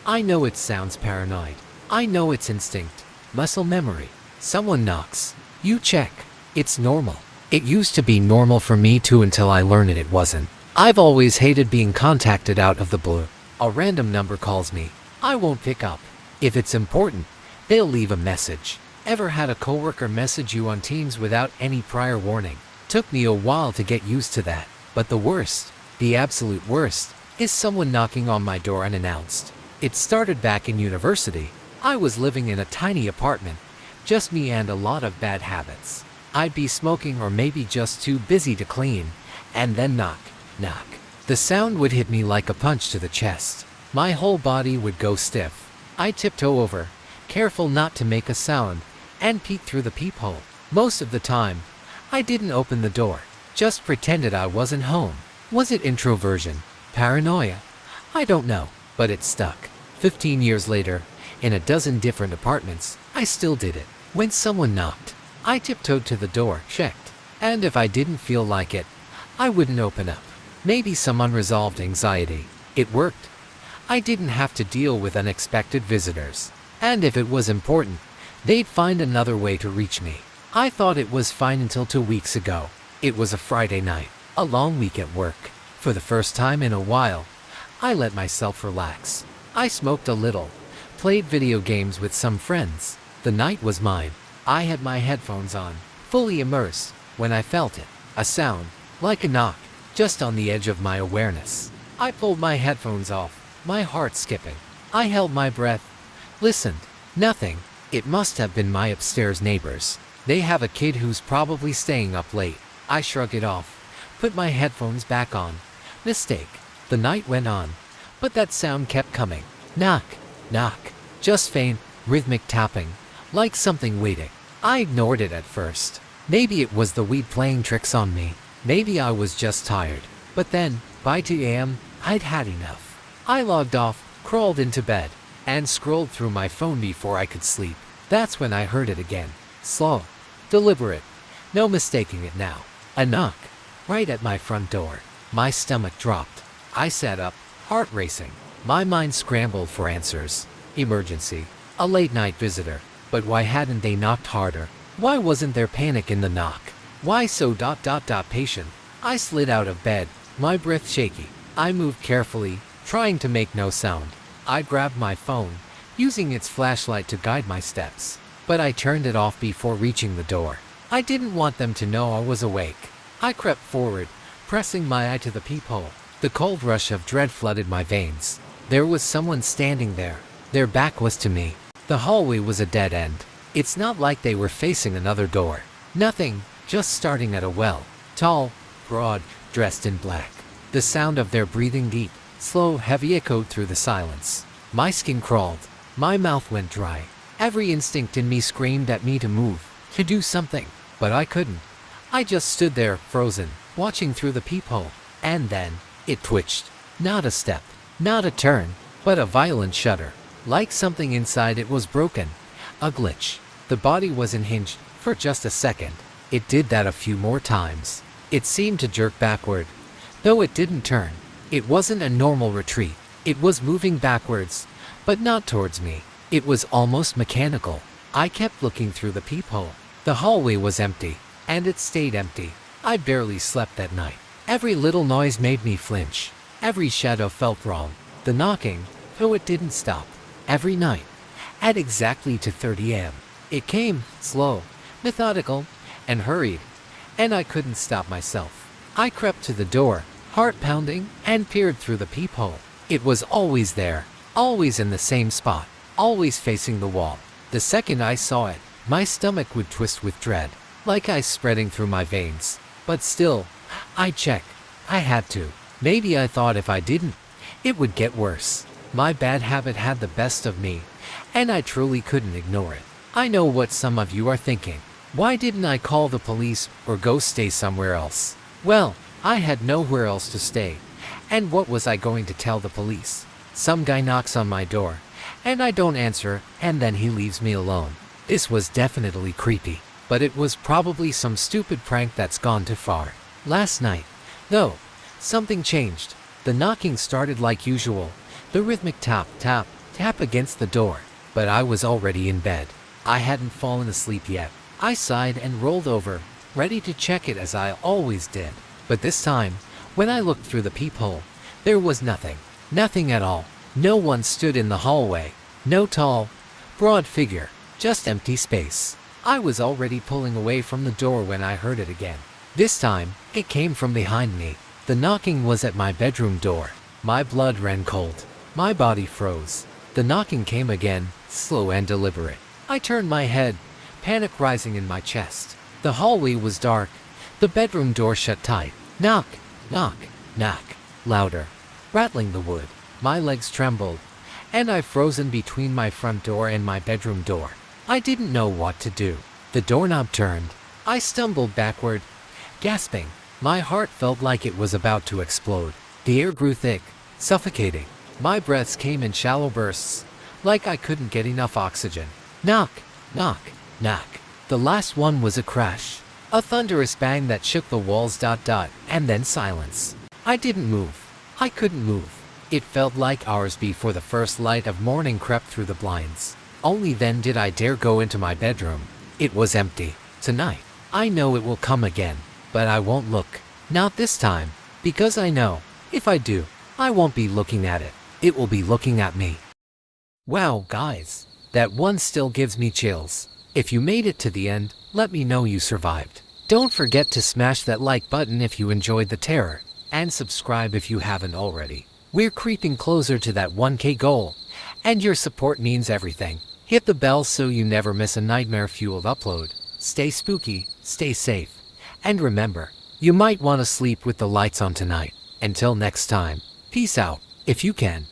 I know it sounds paranoid. I know it's instinct, muscle memory. Someone knocks. You check. It's normal. It used to be normal for me too until I learned it wasn't. I've always hated being contacted out of the blue. A random number calls me. I won't pick up. If it's important, they'll leave a message. Ever had a coworker message you on Teams without any prior warning? Took me a while to get used to that. But the worst, the absolute worst, is someone knocking on my door unannounced. It started back in university. I was living in a tiny apartment, just me and a lot of bad habits. I'd be smoking or maybe just too busy to clean, and then knock, knock. The sound would hit me like a punch to the chest. My whole body would go stiff. I'd tiptoe over, careful not to make a sound, and peek through the peephole. Most of the time, I didn't open the door, just pretended I wasn't home. Was it introversion? Paranoia? I don't know, but it stuck. 15 years later, in a dozen different apartments, I still did it. When someone knocked, I tiptoed to the door, checked, and if I didn't feel like it, I wouldn't open up. Maybe some unresolved anxiety. It worked. I didn't have to deal with unexpected visitors. And if it was important, they'd find another way to reach me. I thought it was fine until 2 weeks ago. It was a Friday night, a long week at work. For the first time in a while, I let myself relax. I smoked a little, played video games with some friends. The night was mine. I had my headphones on, fully immersed, when I felt it. A sound, like a knock, just on the edge of my awareness. I pulled my headphones off, my heart skipping. I held my breath, listened. Nothing. It must have been my upstairs neighbors. They have a kid who's probably staying up late. I shrugged it off, put my headphones back on. Mistake. The night went on, but that sound kept coming. Knock, knock. Just faint, rhythmic tapping, like something waiting. I ignored it at first. Maybe it was the weed playing tricks on me. Maybe I was just tired. But then, by 2 a.m., I'd had enough. I logged off, crawled into bed, and scrolled through my phone before I could sleep. That's when I heard it again. Slow, deliberate, no mistaking it now. A knock, right at my front door. My stomach dropped. I sat up, heart racing. My mind scrambled for answers. Emergency. A late-night visitor. But why hadn't they knocked harder? Why wasn't there panic in the knock? Why so patient? I slid out of bed, my breath shaky. I moved carefully, trying to make no sound. I grabbed my phone, using its flashlight to guide my steps. But I turned it off before reaching the door. I didn't want them to know I was awake. I crept forward, pressing my eye to the peephole. The cold rush of dread flooded my veins. There was someone standing there. Their back was to me. The hallway was a dead end. It's not like they were facing another door. Nothing, just starting at a well. Tall, broad, dressed in black. The sound of their breathing deep, slow, heavy echoed through the silence. My skin crawled. My mouth went dry. Every instinct in me screamed at me to move, to do something. But I couldn't. I just stood there, frozen, watching through the peephole. And then, it twitched. Not a step, not a turn, but a violent shudder. Like something inside it was broken. A glitch. The body was unhinged, for just a second. It did that a few more times. It seemed to jerk backward, though it didn't turn. It wasn't a normal retreat. It was moving backwards, but not towards me. It was almost mechanical. I kept looking through the peephole. The hallway was empty, and it stayed empty. I barely slept that night. Every little noise made me flinch. Every shadow felt wrong. The knocking, though it didn't stop. Every night, at exactly 2:30 a.m. It came, slow, methodical, and hurried, and I couldn't stop myself. I crept to the door, heart pounding, and peered through the peephole. It was always there, always in the same spot, always facing the wall. The second I saw it, my stomach would twist with dread, like ice spreading through my veins. But still, I'd check. I had to. Maybe I thought if I didn't, it would get worse. My bad habit had the best of me, and I truly couldn't ignore it. I know what some of you are thinking. Why didn't I call the police or go stay somewhere else? Well, I had nowhere else to stay, and what was I going to tell the police? Some guy knocks on my door, and I don't answer, and then he leaves me alone. This was definitely creepy, but it was probably some stupid prank that's gone too far. Last night, though, something changed. The knocking started like usual. The rhythmic tap, tap, tap against the door, but I was already in bed. I hadn't fallen asleep yet. I sighed and rolled over, ready to check it as I always did. But this time, when I looked through the peephole, there was nothing. Nothing at all. No one stood in the hallway. No tall, broad figure. Just empty space. I was already pulling away from the door when I heard it again. This time, it came from behind me. The knocking was at my bedroom door. My blood ran cold. My body froze. The knocking came again, slow and deliberate. I turned my head, panic rising in my chest. The hallway was dark. The bedroom door shut tight. Knock, knock, knock. Louder, rattling the wood. My legs trembled, and I frozen between my front door and my bedroom door. I didn't know what to do. The doorknob turned. I stumbled backward, gasping. My heart felt like it was about to explode. The air grew thick, suffocating. My breaths came in shallow bursts, like I couldn't get enough oxygen. Knock, knock, knock. The last one was a crash. A thunderous bang that shook the walls. And then silence. I didn't move. I couldn't move. It felt like hours before the first light of morning crept through the blinds. Only then did I dare go into my bedroom. It was empty. Tonight, I know it will come again, but I won't look. Not this time, because I know, if I do, I won't be looking at it. It will be looking at me. Wow, guys, that one still gives me chills. If you made it to the end, let me know you survived. Don't forget to smash that like button if you enjoyed the terror, and subscribe if you haven't already. We're creeping closer to that 1K goal, and your support means everything. Hit the bell so you never miss a nightmare-fueled upload. Stay spooky, stay safe, and remember, you might want to sleep with the lights on tonight. Until next time, peace out, if you can.